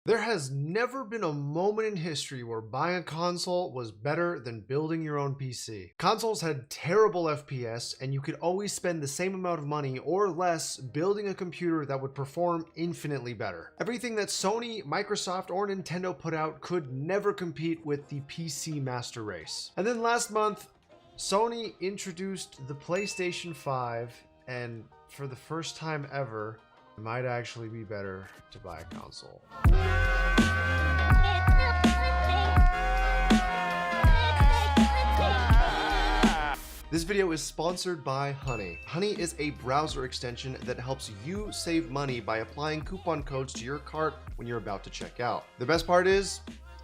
There has never been a moment in history where buying a console was better than building your own PC. Consoles had terrible FPS, and you could always spend the same amount of money or less building a computer that would perform infinitely better. Everything that Sony, Microsoft, or Nintendo put out could never compete with the PC master race. And then last month, Sony introduced the PlayStation 5, and for the first time ever, it might actually be better to buy a console. This video is sponsored by Honey. Honey is a browser extension that helps you save money by applying coupon codes to your cart when you're about to check out. The best part is,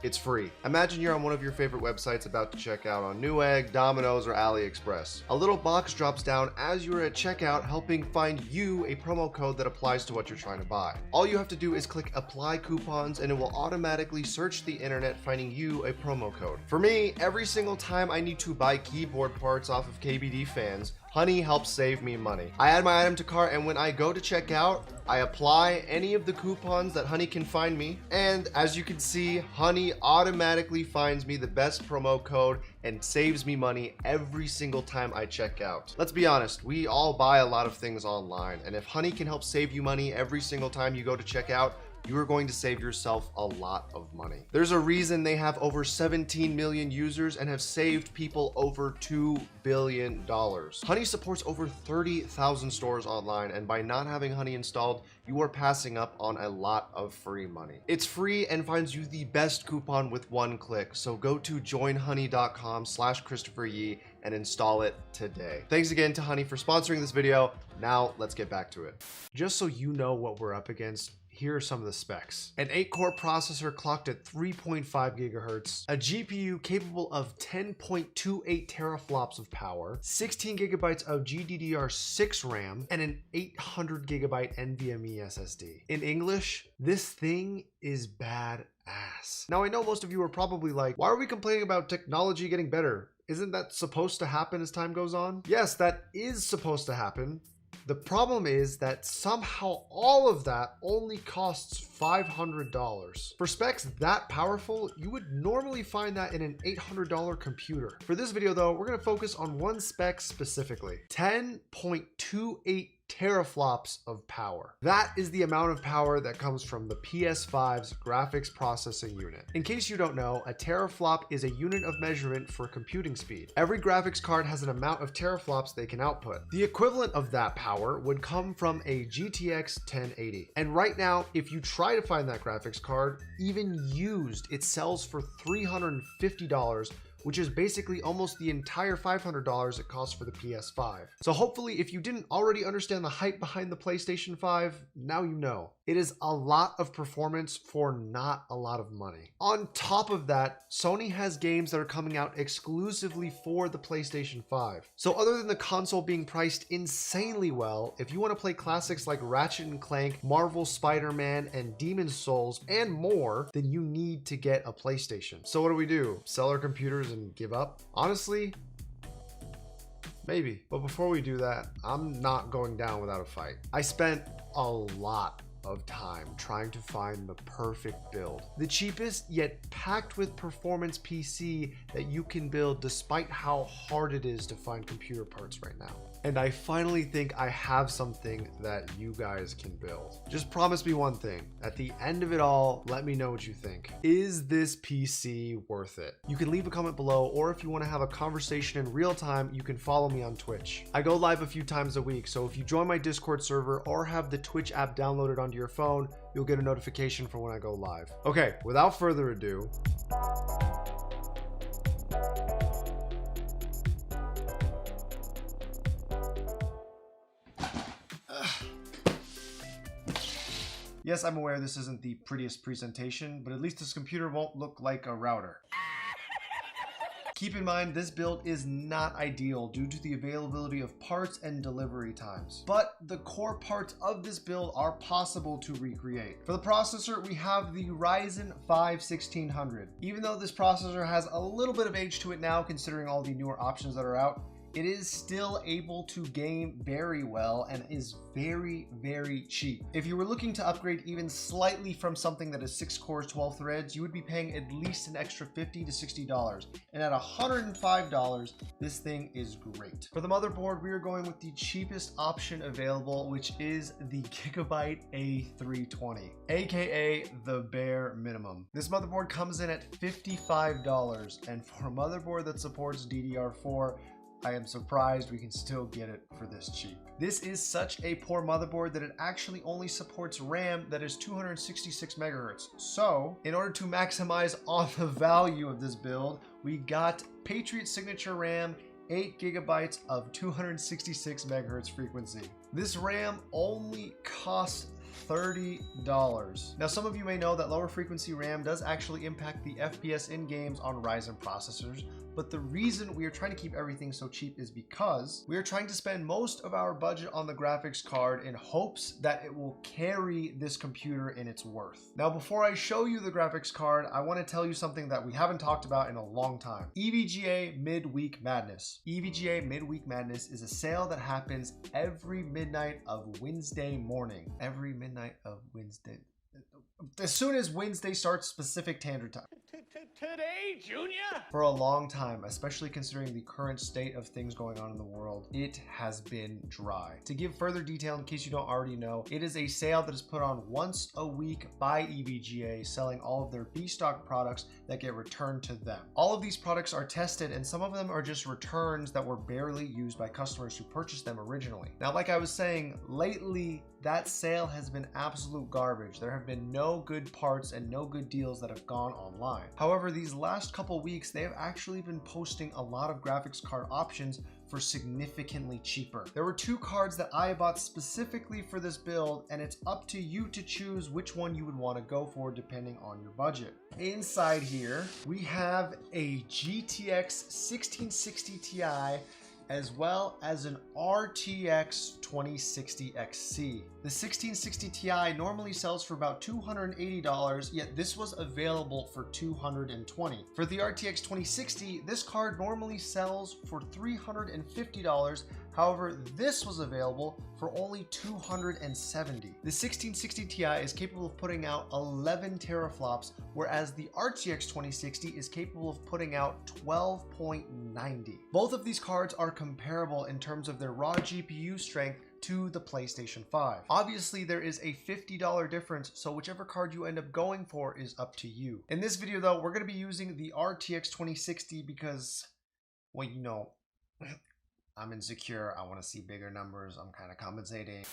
it's free. Imagine you're on one of your favorite websites about to check out on Newegg, Domino's, or AliExpress. A little box drops down as you're at checkout, helping find you a promo code that applies to what you're trying to buy. All you have to do is click apply coupons and it will automatically search the internet, finding you a promo code. For me, every single time I need to buy keyboard parts off of KBD fans, Honey helps save me money. I add my item to cart, and when I go to check out, I apply any of the coupons that Honey can find me. And as you can see, Honey automatically finds me the best promo code and saves me money every single time I check out. Let's be honest, we all buy a lot of things online, and if Honey can help save you money every single time you go to check out, you are going to save yourself a lot of money. There's a reason they have over 17 million users and have saved people over $2 billion. Honey supports over 30,000 stores online, and by not having Honey installed, you are passing up on a lot of free money. It's free and finds you the best coupon with one click, so go to joinhoney.com/ChristopherYee and install it today. Thanks again to Honey for sponsoring this video. Now let's get back to it. Just so you know what we're up against, here are some of the specs. An 8-core processor clocked at 3.5 gigahertz, a GPU capable of 10.28 teraflops of power, 16 gigabytes of GDDR6 RAM, and an 800 gigabyte NVMe SSD. In English, this thing is badass. Now I know most of you are probably like, why are we complaining about technology getting better? Isn't that supposed to happen as time goes on? Yes, that is supposed to happen. The problem is that somehow all of that only costs $500. For specs that powerful, you would normally find that in an $800 computer. For this video though, we're going to focus on one spec specifically: 10.28 teraflops of power. That is the amount of power that comes from the PS5's graphics processing unit. In case you don't know, a teraflop is a unit of measurement for computing speed. Every graphics card has an amount of teraflops they can output. The equivalent of that power would come from a GTX 1080. And right now, if you try to find that graphics card, even used, it sells for $350, which is basically almost the entire $500 it costs for the PS5. So hopefully, if you didn't already understand the hype behind the PlayStation 5, now you know. It is a lot of performance for not a lot of money. On top of that, Sony has games that are coming out exclusively for the PlayStation 5. So other than the console being priced insanely well, if you want to play classics like Ratchet & Clank, Marvel Spider-Man, and Demon's Souls, and more, then you need to get a PlayStation. So what do? Sell our computers and give up? Honestly, maybe. But before we do that, I'm not going down without a fight. I spent a lot of time trying to find the perfect build, the cheapest yet packed with performance PC that you can build despite how hard it is to find computer parts right now. And I finally think I have something that you guys can build. Just promise me one thing. At the end of it all, let me know what you think. Is this PC worth it? You can leave a comment below, or if you want to have a conversation in real time, you can follow me on Twitch. I go live a few times a week, so if you join my Discord server or have the Twitch app downloaded onto your phone, you'll get a notification for when I go live. Okay, without further ado, yes, I'm aware this isn't the prettiest presentation, but at least this computer won't look like a router. Keep in mind, this build is not ideal due to the availability of parts and delivery times, but the core parts of this build are possible to recreate. For the processor, we have the Ryzen 5 1600. Even though this processor has a little bit of age to it now, considering all the newer options that are out, it is still able to game very well and is very, very cheap. If you were looking to upgrade even slightly from something that is 6 cores, 12 threads, you would be paying at least an extra $50 to $60. And at $105, this thing is great. For the motherboard, we are going with the cheapest option available, which is the Gigabyte A320, aka the bare minimum. This motherboard comes in at $55, and for a motherboard that supports DDR4, I am surprised we can still get it for this cheap. This is such a poor motherboard that it actually only supports RAM that is 266 megahertz. So, in order to maximize on the value of this build, we got Patriot Signature RAM, 8 gigabytes of 266 megahertz frequency. This RAM only costs $30. Now, some of you may know that lower frequency RAM does actually impact the FPS in games on Ryzen processors, but the reason we are trying to keep everything so cheap is because we are trying to spend most of our budget on the graphics card in hopes that it will carry this computer in its worth. Now, before I show you the graphics card, I want to tell you something that we haven't talked about in a long time. EVGA Midweek Madness. EVGA Midweek Madness is a sale that happens every midnight of Wednesday morning. Every midnight of Wednesday. As soon as Wednesday starts Pacific Standard Time. Today, Junior? For a long time, especially considering the current state of things going on in the world, it has been dry. To give further detail, in case you don't already know, it is a sale that is put on once a week by EVGA, selling all of their B-stock products that get returned to them. All of these products are tested, and some of them are just returns that were barely used by customers who purchased them originally. Now, like I was saying, lately, that sale has been absolute garbage. There have been no good parts and no good deals that have gone online. However, these last couple weeks, they have actually been posting a lot of graphics card options for significantly cheaper. There were 2 cards that I bought specifically for this build, and it's up to you to choose which one you would want to go for depending on your budget. Inside here, we have a GTX 1660 Ti as well as an RTX 2060 XC. The 1660 Ti normally sells for about $280, yet this was available for $220. For the RTX 2060, this card normally sells for $350. However, this was available for only $270. The 1660 Ti is capable of putting out 11 teraflops, whereas the RTX 2060 is capable of putting out 12.90. Both of these cards are comparable in terms of their raw GPU strength to the PlayStation 5. Obviously, there is a $50 difference, so whichever card you end up going for is up to you. In this video, though, we're going to be using the RTX 2060 because, well, you know, I'm insecure. I want to see bigger numbers. I'm kind of compensating.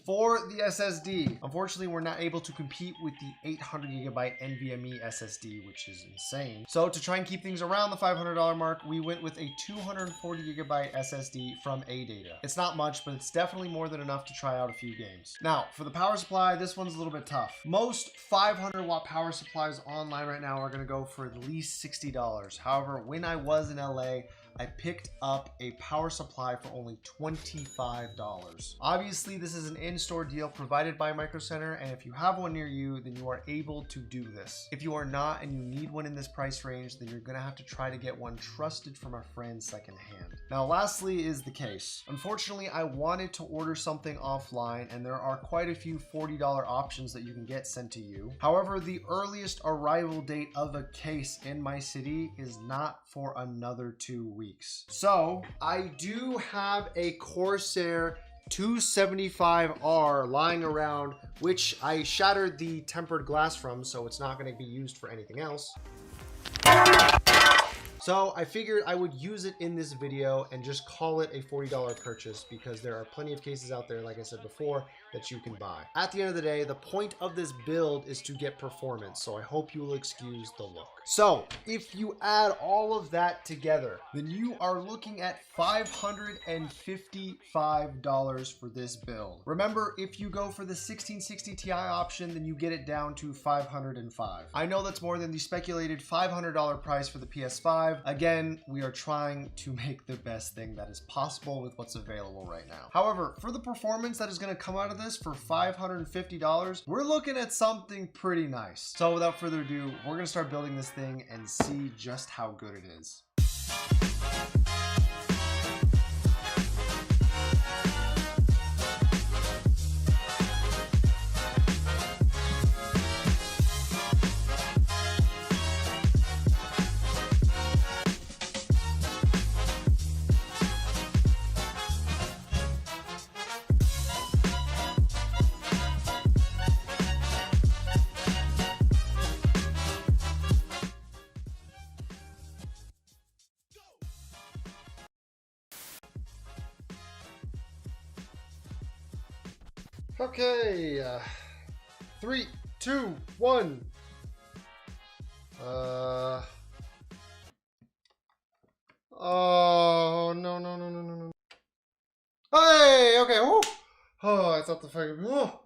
For the SSD, unfortunately, we're not able to compete with the 800 gigabyte NVMe SSD, which is insane. So to try and keep things around the $500 mark, we went with a 240 gigabyte SSD from ADATA. It's not much, but it's definitely more than enough to try out a few games. Now, for the power supply, this one's a little bit tough. Most 500 watt power supplies online right now are going to go for at least $60. However, when I was in LA, I picked up a power supply for only $25. Obviously, this is an in-store deal provided by Micro Center, and if you have one near you, then you are able to do this. If you are not and you need one in this price range, then you're gonna have to try to get one trusted from a friend secondhand. Now, lastly is the case. Unfortunately, I wanted to order something offline, and there are quite a few $40 options that you can get sent to you. However, the earliest arrival date of a case in my city is not for another 2 weeks. So I do have a Corsair 275R lying around, which I shattered the tempered glass from, so it's not going to be used for anything else. So I figured I would use it in this video and just call it a $40 purchase because there are plenty of cases out there, like I said before, that you can buy. At the end of the day, the point of this build is to get performance, so I hope you will excuse the look. So if you add all of that together, then you are looking at $555 for this build. Remember, if you go for the 1660 Ti option, then you get it down to $505. I know that's more than the speculated $500 price for the PS5. Again, we are trying to make the best thing that is possible with what's available right now. However, for the performance that is going to come out of this for $550, we're looking at something pretty nice. So without further ado, we're going to start building this thing and see just how good it is. Okay, 3, 2, 1. Oh, no, no, no, no, no, no. Hey, okay, woo. Oh, I thought the fucking, whoa.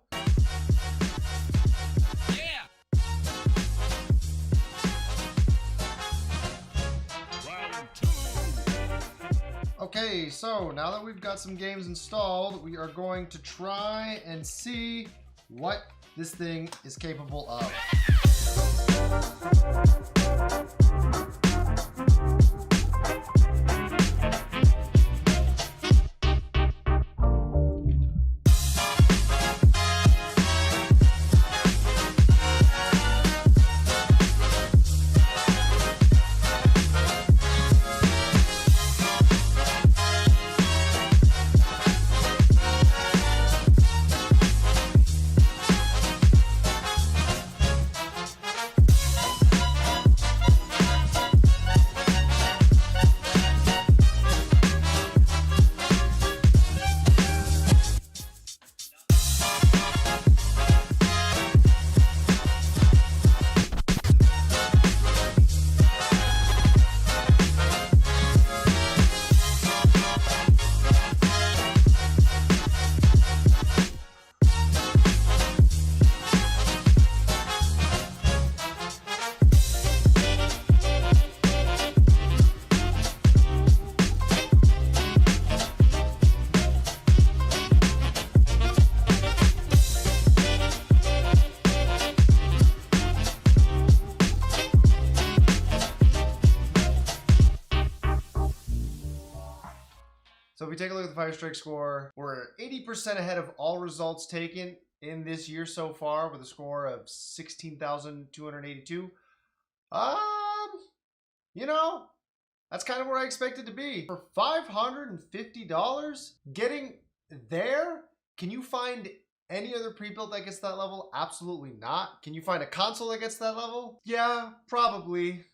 Yeah. Round 2. Okay, so now that we've got some games installed, we are going to try and see what this thing is capable of. So if we take a look at the Fire Strike score, we're 80% ahead of all results taken in this year so far with a score of 16,282. You know, that's kind of where I expected to be. For $550, getting there, can you find any other pre-built that gets to that level? Absolutely not. Can you find a console that gets to that level? Yeah, probably.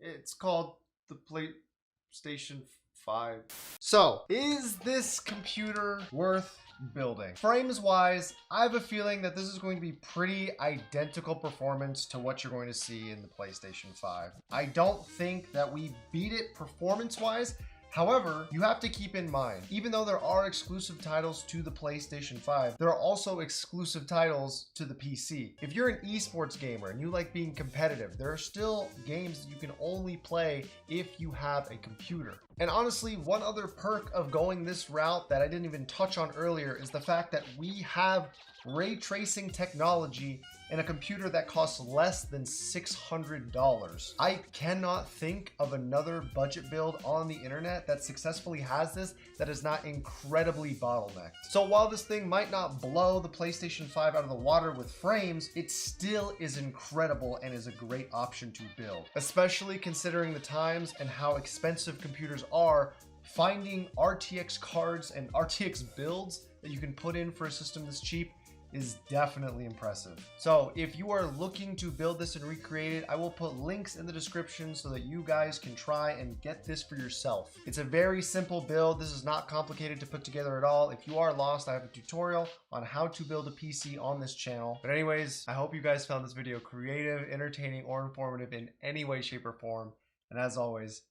It's called the PlayStation 5. So, is this computer worth building? Frames wise, I have a feeling that this is going to be pretty identical performance to what you're going to see in the PlayStation 5. I don't think that we beat it performance wise. However, you have to keep in mind, even though there are exclusive titles to the PlayStation 5, there are also exclusive titles to the PC. If you're an esports gamer and you like being competitive, there are still games that you can only play if you have a computer. And honestly, one other perk of going this route that I didn't even touch on earlier is the fact that we have ray tracing technology in a computer that costs less than $600. I cannot think of another budget build on the internet that successfully has this that is not incredibly bottlenecked. So while this thing might not blow the PlayStation 5 out of the water with frames, it still is incredible and is a great option to build, especially considering the times and how expensive computers are. Finding RTX cards and RTX builds that you can put in for a system this cheap is definitely impressive. So if you are looking to build this and recreate it, I will put links in the description so that you guys can try and get this for yourself. It's a very simple build. This is not complicated to put together at all. If you are lost, I have a tutorial on how to build a PC on this channel. But anyways, I hope you guys found this video creative, entertaining, or informative in any way, shape, or form. And as always,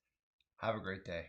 have a great day.